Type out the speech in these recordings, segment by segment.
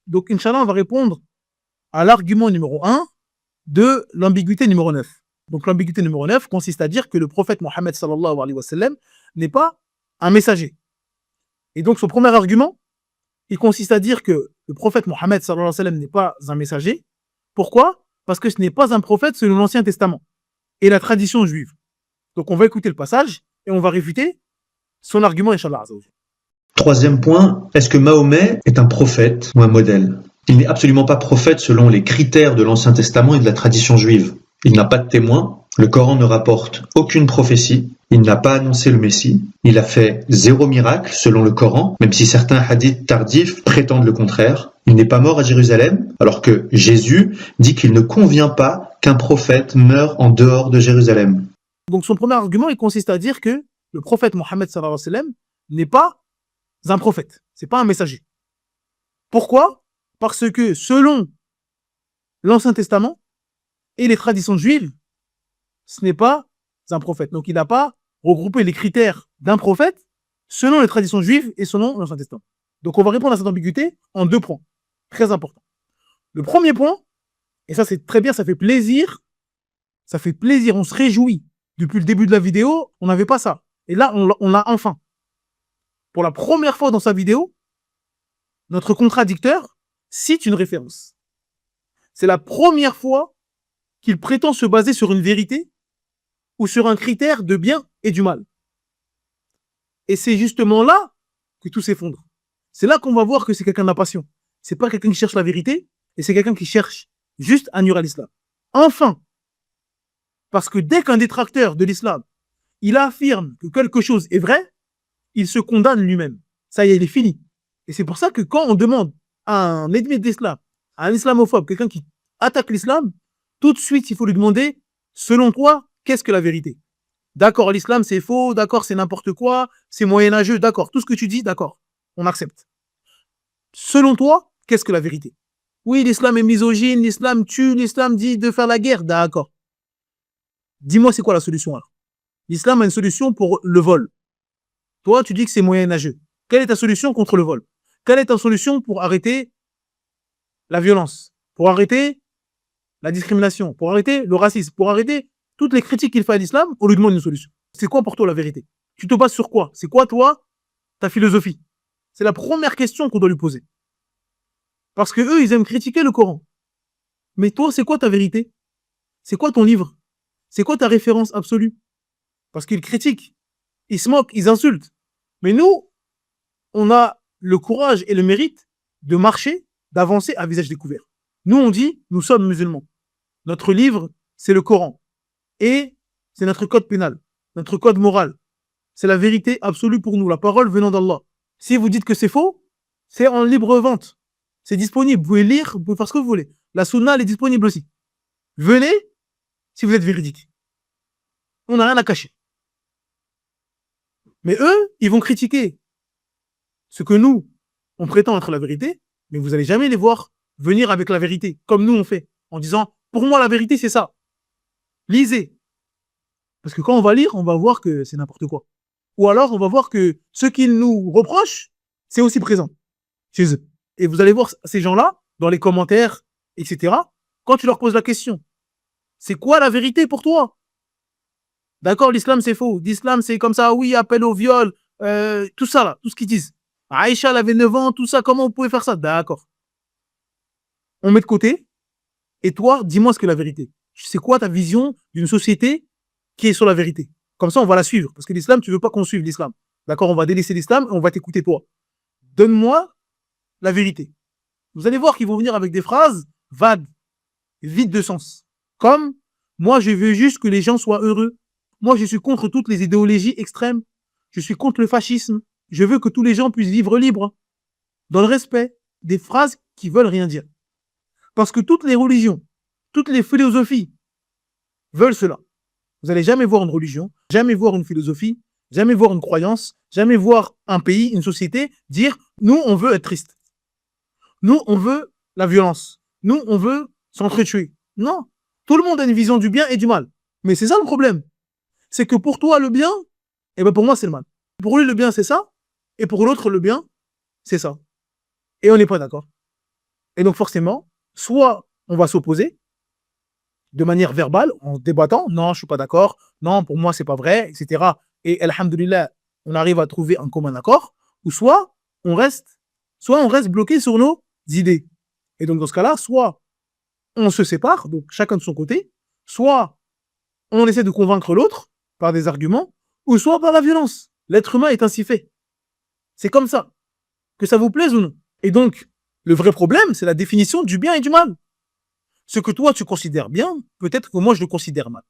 Donc, Inch'Allah, on va répondre à l'argument numéro 1 de l'ambiguïté numéro 9. Donc, l'ambiguïté numéro 9 consiste à dire que le prophète Mohammed sallallahu alayhi wa sallam n'est pas un messager. Et donc, son premier argument, il consiste à dire que le prophète Mohammed sallallahu alayhi wa sallam n'est pas un messager. Pourquoi? Parce que ce n'est pas un prophète selon l'Ancien Testament et la tradition juive. Donc, on va écouter le passage et on va réfuter son argument, Inch'Allah. Troisième point, est-ce que Mahomet est un prophète ou un modèle? Il n'est absolument pas prophète selon les critères de l'Ancien Testament et de la tradition juive. Il n'a pas de témoin, le Coran ne rapporte aucune prophétie, il n'a pas annoncé le Messie, il a fait 0 miracle selon le Coran, même si certains hadiths tardifs prétendent le contraire. Il n'est pas mort à Jérusalem, alors que Jésus dit qu'il ne convient pas qu'un prophète meure en dehors de Jérusalem. Donc son premier argument, il consiste à dire que le prophète Mohammed sallallahu alayhi wa sallam n'est pas un prophète, c'est pas un messager. Pourquoi? Parce que selon l'Ancien Testament et les traditions juives, ce n'est pas un prophète. Donc il n'a pas regroupé les critères d'un prophète selon les traditions juives et selon l'Ancien Testament. Donc on va répondre à cette ambiguïté en 2 points, très importants. Le premier point, et ça c'est très bien, ça fait plaisir, on se réjouit. Depuis le début de la vidéo, on n'avait pas ça. Et là, on l'a enfin. Pour la première fois dans sa vidéo, notre contradicteur cite une référence. C'est la première fois qu'il prétend se baser sur une vérité ou sur un critère de bien et du mal. Et c'est justement là que tout s'effondre. C'est là qu'on va voir que c'est quelqu'un d'impatient. C'est pas quelqu'un qui cherche la vérité, et c'est quelqu'un qui cherche juste à nuire à l'islam. Enfin, parce que dès qu'un détracteur de l'islam, il affirme que quelque chose est vrai, il se condamne lui-même. Ça y est, il est fini. Et c'est pour ça que quand on demande à un ennemi de l'islam, à un islamophobe, quelqu'un qui attaque l'islam, tout de suite, il faut lui demander, selon toi, qu'est-ce que la vérité? D'accord, l'islam c'est faux, d'accord, c'est n'importe quoi, c'est moyenâgeux, d'accord, tout ce que tu dis, d'accord, on accepte. Selon toi, qu'est-ce que la vérité? Oui, l'islam est misogyne, l'islam tue, l'islam dit de faire la guerre, d'accord. Dis-moi, c'est quoi la solution alors? L'islam a une solution pour le vol. Toi, tu dis que c'est moyenâgeux. Quelle est ta solution contre le vol? Quelle est ta solution pour arrêter la violence? Pour arrêter la discrimination? Pour arrêter le racisme? Pour arrêter toutes les critiques qu'il fait à l'islam? On lui demande une solution. C'est quoi pour toi la vérité? Tu te bases sur quoi? C'est quoi toi, ta philosophie? C'est la première question qu'on doit lui poser. Parce que eux, ils aiment critiquer le Coran. Mais toi, c'est quoi ta vérité? C'est quoi ton livre? C'est quoi ta référence absolue? Parce qu'ils critiquent, ils se moquent, ils insultent. Mais nous, on a le courage et le mérite de marcher, d'avancer à visage découvert. Nous, on dit, nous sommes musulmans. Notre livre, c'est le Coran. Et c'est notre code pénal, notre code moral. C'est la vérité absolue pour nous, la parole venant d'Allah. Si vous dites que c'est faux, c'est en libre vente. C'est disponible. Vous pouvez lire, vous pouvez faire ce que vous voulez. La sunna, elle est disponible aussi. Venez si vous êtes véridique. On n'a rien à cacher. Mais eux, ils vont critiquer ce que nous, on prétend être la vérité, mais vous n'allez jamais les voir venir avec la vérité, comme nous on fait, en disant, pour moi la vérité c'est ça. Lisez. Parce que quand on va lire, on va voir que c'est n'importe quoi. Ou alors on va voir que ce qu'ils nous reprochent, c'est aussi présent chez eux. Et vous allez voir ces gens-là, dans les commentaires, etc., quand tu leur poses la question, c'est quoi la vérité pour toi? D'accord, l'islam c'est faux, l'islam c'est comme ça, oui, appel au viol, tout ça là, tout ce qu'ils disent. Aïcha, elle avait 9 ans, tout ça, comment vous pouvez faire ça? D'accord. On met de côté, et toi, dis-moi ce que la vérité. C'est quoi ta vision d'une société qui est sur la vérité? Comme ça, on va la suivre, parce que l'islam, tu veux pas qu'on suive l'islam. D'accord, on va délaisser l'islam, et on va t'écouter toi. Donne-moi la vérité. Vous allez voir qu'ils vont venir avec des phrases vagues, vides de sens. Comme, moi, je veux juste que les gens soient heureux. Moi, je suis contre toutes les idéologies extrêmes. Je suis contre le fascisme. Je veux que tous les gens puissent vivre libres, dans le respect. Des phrases qui veulent rien dire. Parce que toutes les religions, toutes les philosophies veulent cela. Vous n'allez jamais voir une religion, jamais voir une philosophie, jamais voir une croyance, jamais voir un pays, une société dire « nous, on veut être triste. Nous, on veut la violence. Nous, on veut s'entretuer. » Non. Tout le monde a une vision du bien et du mal. Mais c'est ça le problème. C'est que pour toi, le bien, et ben pour moi, c'est le mal. Pour lui, le bien, c'est ça. Et pour l'autre, le bien, c'est ça. Et on n'est pas d'accord. Et donc forcément, soit on va s'opposer de manière verbale, en débattant, non, je suis pas d'accord, non, pour moi, c'est pas vrai, etc. Et alhamdoulilah, on arrive à trouver un commun accord, ou on reste, soit on reste bloqué sur nos idées. Et donc dans ce cas-là, soit on se sépare, donc chacun de son côté, soit on essaie de convaincre l'autre par des arguments, ou soit par la violence. L'être humain est ainsi fait. C'est comme ça, que ça vous plaise ou non. Et donc, le vrai problème, c'est la définition du bien et du mal. Ce que toi, tu considères bien, peut-être que moi, je le considère mal.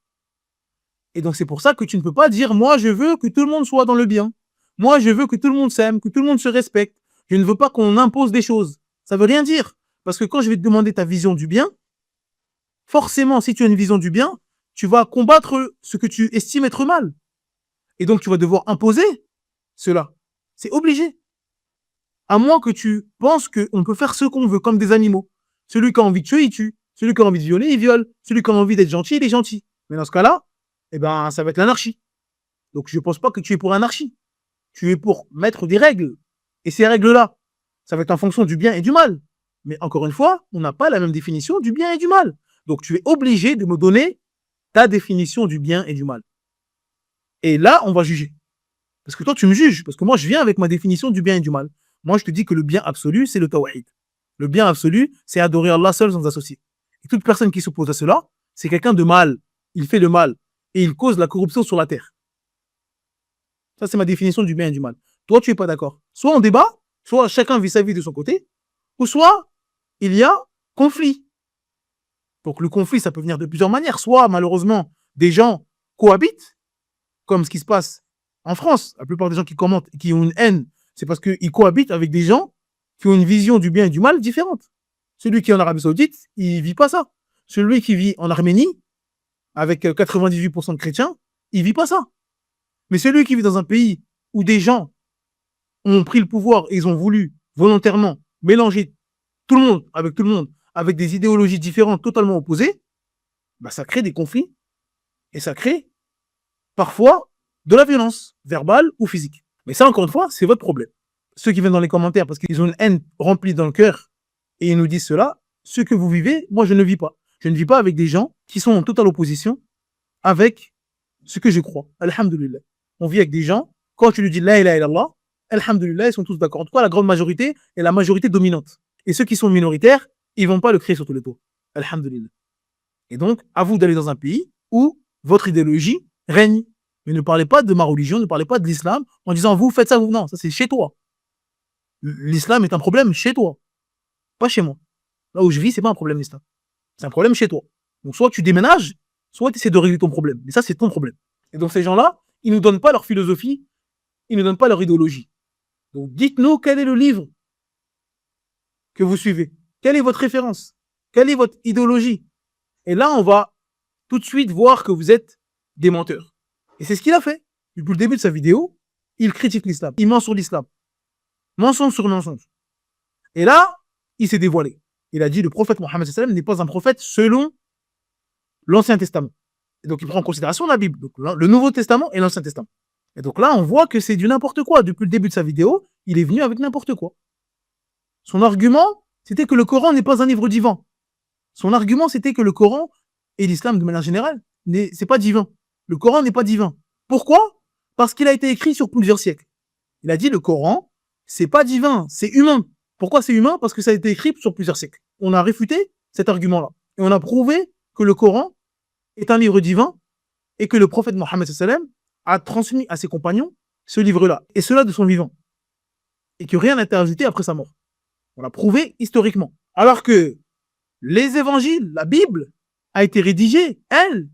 Et donc, c'est pour ça que tu ne peux pas dire, moi, je veux que tout le monde soit dans le bien. Moi, je veux que tout le monde s'aime, que tout le monde se respecte. Je ne veux pas qu'on impose des choses. Ça veut rien dire. Parce que quand je vais te demander ta vision du bien, forcément, si tu as une vision du bien, tu vas combattre ce que tu estimes être mal. Et donc, tu vas devoir imposer cela. C'est obligé. À moins que tu penses qu'on peut faire ce qu'on veut, comme des animaux. Celui qui a envie de tuer, il tue. Celui qui a envie de violer, il viole. Celui qui a envie d'être gentil, il est gentil. Mais dans ce cas-là, eh ben, ça va être l'anarchie. Donc, je ne pense pas que tu es pour l'anarchie. Tu es pour mettre des règles. Et ces règles-là, ça va être en fonction du bien et du mal. Mais encore une fois, on n'a pas la même définition du bien et du mal. Donc, tu es obligé de me donner ta définition du bien et du mal. Et là, on va juger. Parce que toi, tu me juges. Parce que moi, je viens avec ma définition du bien et du mal. Moi, je te dis que le bien absolu, c'est le tawhid. Le bien absolu, c'est adorer Allah seul sans associer. Et toute personne qui s'oppose à cela, c'est quelqu'un de mal. Il fait le mal. Et il cause la corruption sur la terre. Ça, c'est ma définition du bien et du mal. Toi, tu n'es pas d'accord. Soit on débat, soit chacun vit sa vie de son côté, ou soit il y a conflit. Donc, le conflit, ça peut venir de plusieurs manières. Soit, malheureusement, des gens cohabitent, comme ce qui se passe en France. La plupart des gens qui commentent, qui ont une haine, c'est parce qu'ils cohabitent avec des gens qui ont une vision du bien et du mal différente. Celui qui est en Arabie Saoudite, il ne vit pas ça. Celui qui vit en Arménie, avec 98% de chrétiens, il ne vit pas ça. Mais celui qui vit dans un pays où des gens ont pris le pouvoir et ils ont voulu volontairement mélanger tout le monde, avec des idéologies différentes totalement opposées, bah ça crée des conflits et ça crée parfois de la violence, verbale ou physique. Mais ça, encore une fois, c'est votre problème. Ceux qui viennent dans les commentaires parce qu'ils ont une haine remplie dans le cœur et ils nous disent cela, ce que vous vivez, moi je ne vis pas. Je ne vis pas avec des gens qui sont en totale opposition avec ce que je crois. Alhamdulillah. On vit avec des gens, quand tu lui dis la ilaha illallah, alhamdulillah, ils sont tous d'accord. En tout cas, la grande majorité est la majorité dominante. Et ceux qui sont minoritaires, ils vont pas le crier sur tous les toits. Alhamdulillah. Et donc, à vous d'aller dans un pays où votre idéologie règne. Mais ne parlez pas de ma religion, ne parlez pas de l'islam en disant vous faites ça, vous. Non, ça c'est chez toi. L'islam est un problème chez toi, pas chez moi. Là où je vis, c'est pas un problème l'islam. C'est un problème chez toi. Donc soit tu déménages, soit tu essaies de régler ton problème. Mais ça, c'est ton problème. Et donc ces gens-là, ils nous donnent pas leur philosophie, ils nous donnent pas leur idéologie. Donc dites-nous quel est le livre que vous suivez. Quelle est votre référence? Quelle est votre idéologie? Et là, on va tout de suite voir que vous êtes des menteurs. Et c'est ce qu'il a fait. Depuis le début de sa vidéo, il critique l'islam. Il ment sur l'islam. Mensonge sur mensonge. Et là, il s'est dévoilé. Il a dit le prophète Mohammed n'est pas un prophète selon l'Ancien Testament. Et donc, il prend en considération la Bible. Donc, le Nouveau Testament et l'Ancien Testament. Et donc là, on voit que c'est du n'importe quoi. Depuis le début de sa vidéo, il est venu avec n'importe quoi. Son argument, c'était que le Coran n'est pas un livre divin. Son argument, c'était que le Coran et l'islam de manière générale, c'est pas divin. Le Coran n'est pas divin. Pourquoi? Parce qu'il a été écrit sur plusieurs siècles. Il a dit le Coran, c'est pas divin, c'est humain. Pourquoi c'est humain? Parce que ça a été écrit sur plusieurs siècles. On a réfuté cet argument-là. Et on a prouvé que le Coran est un livre divin et que le prophète Mohammed a transmis à ses compagnons ce livre-là. Et cela de son vivant. Et que rien n'a été ajouté après sa mort. On l'a prouvé historiquement. Alors que les évangiles, la Bible, a été rédigée, elle,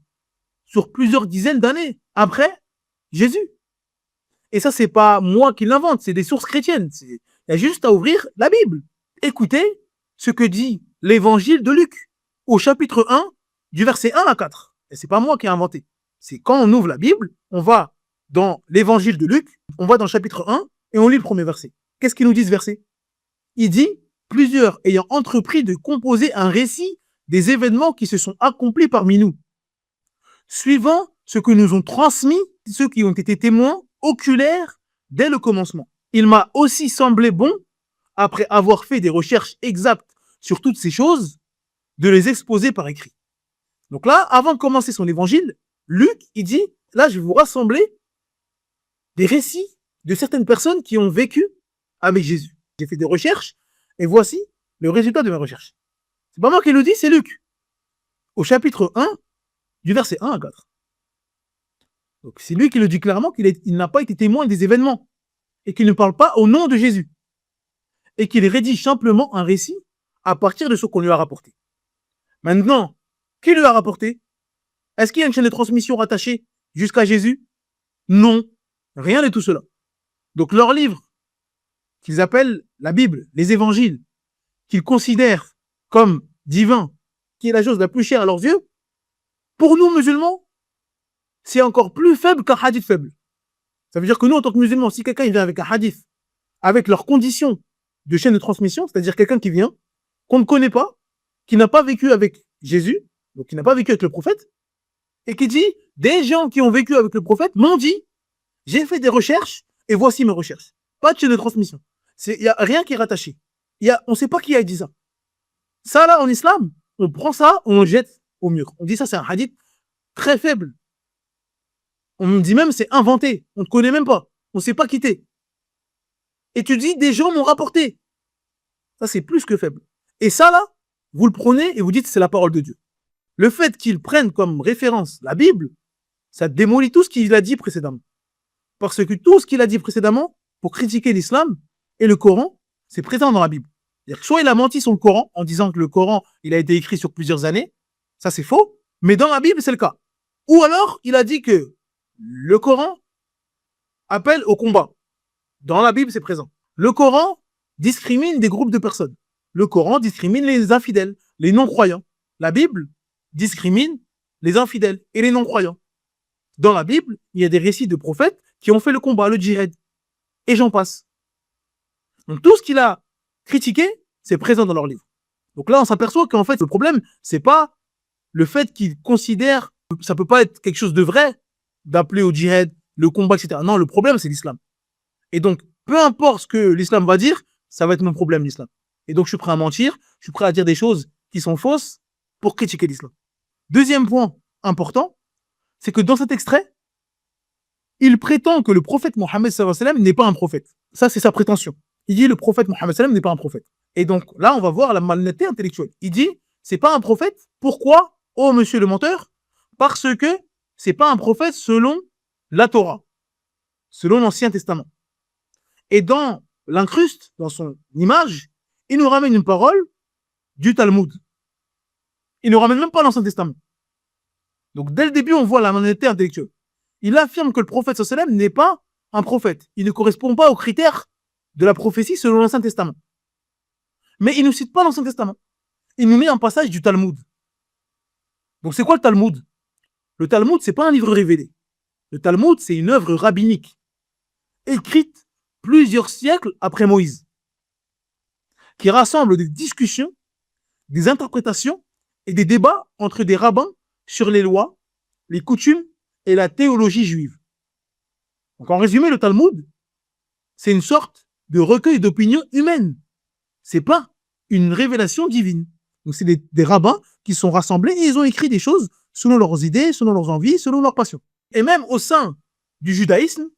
sur plusieurs dizaines d'années après Jésus. Et ça, c'est pas moi qui l'invente, c'est des sources chrétiennes. Il y a juste à ouvrir la Bible. Écoutez ce que dit l'évangile de Luc, au chapitre 1, du verset 1 à 4. Et c'est pas moi qui ai inventé. C'est quand on ouvre la Bible, on va dans l'évangile de Luc, on va dans le chapitre 1 et on lit le premier verset. Qu'est-ce qu'il nous dit ce verset? Il dit, plusieurs ayant entrepris de composer un récit des événements qui se sont accomplis parmi nous, suivant ce que nous ont transmis ceux qui ont été témoins oculaires dès le commencement. Il m'a aussi semblé bon, après avoir fait des recherches exactes sur toutes ces choses, de les exposer par écrit. Donc là, avant de commencer son évangile, Luc, il dit, là, je vais vous rassembler des récits de certaines personnes qui ont vécu avec Jésus. J'ai fait des recherches, et voici le résultat de mes recherches. C'est pas moi qui le dis, c'est Luc. Au chapitre 1, du verset 1 à 4. Donc c'est lui qui le dit clairement qu'il n'a pas été témoin des événements, et qu'il ne parle pas au nom de Jésus, et qu'il rédige simplement un récit à partir de ce qu'on lui a rapporté. Maintenant, qui lui a rapporté? Est-ce qu'il y a une chaîne de transmission rattachée jusqu'à Jésus? Non, rien de tout cela. Donc leur livre, qu'ils appellent la Bible, les évangiles, qu'ils considèrent comme divin, qui est la chose la plus chère à leurs yeux, pour nous musulmans, c'est encore plus faible qu'un hadith faible. Ça veut dire que nous, en tant que musulmans, si quelqu'un vient avec un hadith, avec leurs conditions de chaîne de transmission, c'est-à-dire quelqu'un qui vient, qu'on ne connaît pas, qui n'a pas vécu avec Jésus, donc qui n'a pas vécu avec le prophète, et qui dit, des gens qui ont vécu avec le prophète m'ont dit, j'ai fait des recherches, et voici mes recherches. Pas de chaîne de transmission. Il n'y a rien qui est rattaché. On ne sait pas qui a dit ça. Ça, là, en islam, on prend ça, on le jette au mur. On dit ça, c'est un hadith très faible. On dit même, c'est inventé. On ne connaît même pas. On ne sait pas quitter. Et tu dis, des gens m'ont rapporté. Ça, c'est plus que faible. Et ça, là, vous le prenez et vous dites, c'est la parole de Dieu. Le fait qu'ils prennent comme référence la Bible, ça démolit tout ce qu'il a dit précédemment. Parce que tout ce qu'il a dit précédemment, pour critiquer l'islam et le Coran, c'est présent dans la Bible. C'est-à-dire que soit il a menti sur le Coran en disant que le Coran, il a été écrit sur plusieurs années, ça c'est faux, mais dans la Bible, c'est le cas. Ou alors, il a dit que le Coran appelle au combat. Dans la Bible, c'est présent. Le Coran discrimine des groupes de personnes. Le Coran discrimine les infidèles, les non-croyants. La Bible discrimine les infidèles et les non-croyants. Dans la Bible, il y a des récits de prophètes qui ont fait le combat, le djihad. Et j'en passe. Donc tout ce qu'il a critiqué, c'est présent dans leur livre. Donc là, on s'aperçoit qu'en fait, le problème, c'est pas le fait qu'ils considèrent que ça peut pas être quelque chose de vrai d'appeler au djihad, le combat, etc. Non, le problème, c'est l'islam. Et donc, peu importe ce que l'islam va dire, ça va être mon problème, l'islam. Et donc, je suis prêt à mentir, je suis prêt à dire des choses qui sont fausses pour critiquer l'islam. Deuxième point important, c'est que dans cet extrait, il prétend que le prophète Mohammed sallallahu alayhi wa sallam n'est pas un prophète. Ça, c'est sa prétention. Il dit le prophète Mohammed sallallahu alayhi wa sallam n'est pas un prophète. Et donc, là, on va voir la malhonnêteté intellectuelle. Il dit, c'est pas un prophète. Pourquoi, oh monsieur le menteur? Parce que c'est pas un prophète selon la Torah, selon l'Ancien Testament. Et dans l'incruste, dans son image, il nous ramène une parole du Talmud. Il ne ramène même pas l'Ancien Testament. Donc, dès le début, on voit la malhonnêteté intellectuelle. Il affirme que le prophète sallallahu alayhi wa sallam n'est pas un prophète. Il ne correspond pas aux critères de la prophétie selon l'Ancien Testament. Mais il ne cite pas l'Ancien Testament. Il nous met un passage du Talmud. Donc, c'est quoi le Talmud? Le Talmud, c'est pas un livre révélé. Le Talmud, c'est une œuvre rabbinique, écrite plusieurs siècles après Moïse, qui rassemble des discussions, des interprétations et des débats entre des rabbins sur les lois, les coutumes et la théologie juive. Donc en résumé, le Talmud, c'est une sorte de recueil d'opinions humaines. C'est pas une révélation divine. Donc c'est des rabbins qui sont rassemblés et ils ont écrit des choses selon leurs idées, selon leurs envies, selon leurs passions. Et même au sein du judaïsme,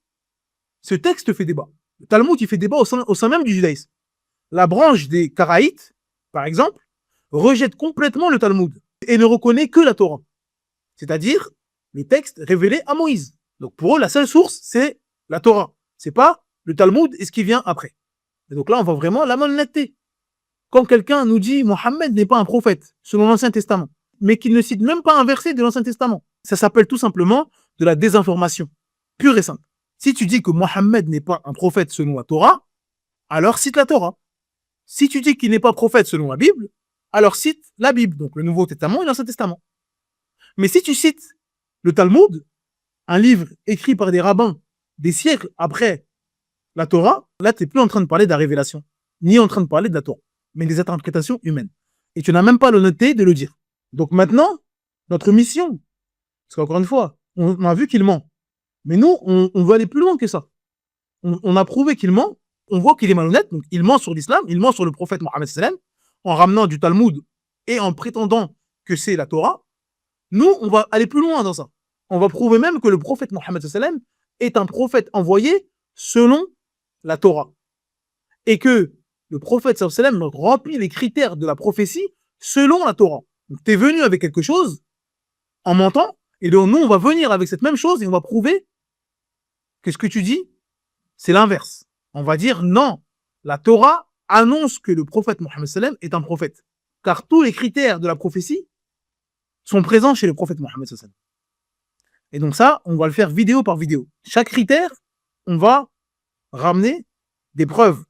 ce texte fait débat. Le Talmud, il fait débat au sein même du judaïsme. La branche des Karaïtes, par exemple, rejette complètement le Talmud et ne reconnaît que la Torah. C'est-à-dire les textes révélés à Moïse. Donc pour eux, la seule source, c'est la Torah. C'est pas le Talmud et ce qui vient après. Et donc là, on voit vraiment la malhonnêteté. Quand quelqu'un nous dit Mohammed n'est pas un prophète, selon l'Ancien Testament, mais qu'il ne cite même pas un verset de l'Ancien Testament, ça s'appelle tout simplement de la désinformation, pure et simple. Si tu dis que Mohammed n'est pas un prophète selon la Torah, alors cite la Torah. Si tu dis qu'il n'est pas prophète selon la Bible, alors cite la Bible, donc le Nouveau Testament et l'Ancien Testament. Mais si tu cites le Talmud, un livre écrit par des rabbins des siècles après la Torah, là, tu n'es plus en train de parler de la révélation, ni en train de parler de la Torah, mais des interprétations humaines. Et tu n'as même pas l'honnêteté de le dire. Donc maintenant, notre mission, parce qu'encore une fois, on a vu qu'il ment. Mais nous, on veut aller plus loin que ça. On a prouvé qu'il ment, on voit qu'il est malhonnête, donc il ment sur l'islam, il ment sur le prophète Mohammed sallam. en ramenant du Talmud et en prétendant que c'est la Torah, nous, on va aller plus loin dans ça. On va prouver même que le prophète Mohammed sallam est un prophète envoyé selon la Torah. Et que le prophète sallam remplit les critères de la prophétie selon la Torah. Donc, tu es venu avec quelque chose en mentant, et donc nous, on va venir avec cette même chose et on va prouver que ce que tu dis, c'est l'inverse. On va dire non, la Torah annonce que le prophète Mohammed sallam est un prophète. Car tous les critères de la prophétie sont présents chez le prophète Mohammed sallam. Et donc ça, on va le faire vidéo par vidéo. Chaque critère, on va ramener des preuves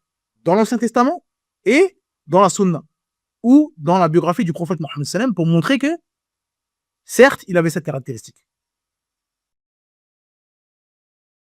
dans l'Ancien Testament et dans la Sunna ou dans la biographie du prophète Mohammed sallam pour montrer que, certes, il avait cette caractéristique.